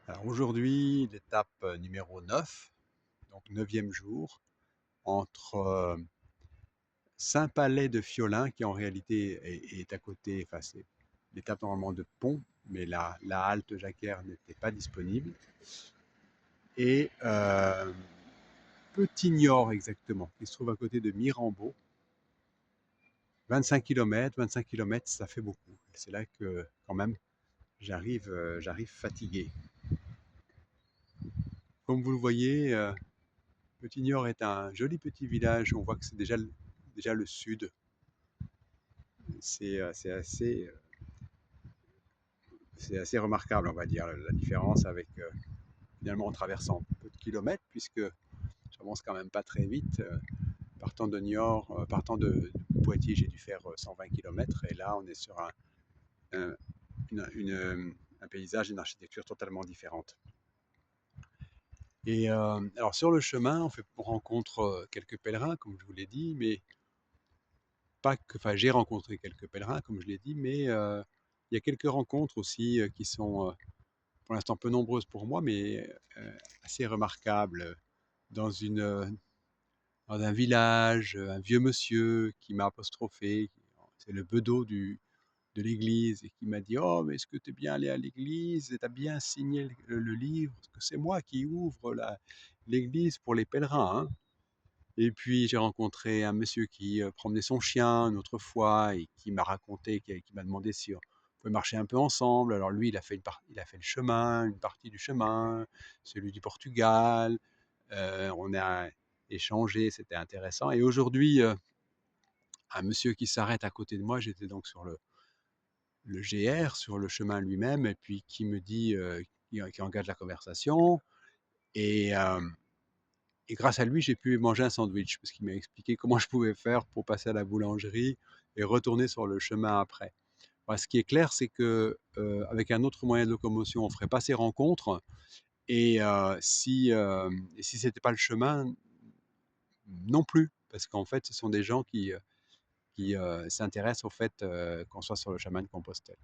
Alors aujourd'hui, l'étape numéro 9, donc neuvième jour, entre Saint-Palais-de-Fiolin, qui en réalité est à côté, enfin c'est l'étape normalement de Pont, mais la halte Jacquère n'était pas disponible, et Petit-Niort exactement, qui se trouve à côté de Mirambeau. 25 km, ça fait beaucoup. C'est là que quand même j'arrive fatigué. Comme vous le voyez, Petit-Niort est un joli petit village. On voit que c'est déjà le sud. C'est c'est assez remarquable, on va dire, la différence avec finalement en traversant peu de kilomètres, puisque j'avance quand même pas très vite. Partant de Niort, partant de Poitiers, j'ai dû faire 120 km, et là on est sur un, un paysage, une architecture totalement différente. Et alors sur le chemin, on rencontre quelques pèlerins, comme je vous l'ai dit, mais pas que, enfin, j'ai rencontré quelques pèlerins, comme je l'ai dit, mais il y a quelques rencontres aussi qui sont pour l'instant peu nombreuses pour moi, mais assez remarquables. Dans, une, dans un village, un vieux monsieur qui m'a apostrophé, c'est le bedeau de l'église, et qui m'a dit: «Oh, mais est-ce que tu es bien allé à l'église? Tu as bien signé le livre? Parce que c'est moi qui ouvre l'église pour les pèlerins, hein.» Et puis j'ai rencontré un monsieur qui promenait son chien une autre fois, et qui m'a raconté, qui m'a demandé si on pouvait marcher un peu ensemble. Alors lui, il a fait le chemin, une partie du chemin, celui du Portugal. On a échangé, c'était intéressant. Et aujourd'hui, un monsieur qui s'arrête à côté de moi, j'étais donc sur le GR, sur le chemin lui-même, et puis qui me dit, qui engage la conversation. Et et grâce à lui, j'ai pu manger un sandwich, parce qu'il m'a expliqué comment je pouvais faire pour passer à la boulangerie et retourner sur le chemin après. Bah, ce qui est clair, c'est que avec un autre moyen de locomotion, on ne ferait pas ces rencontres. Et si c'était pas le chemin, non plus, parce qu'en fait, ce sont des gens qui s'intéressent au fait qu'on soit sur le chemin de Compostelle.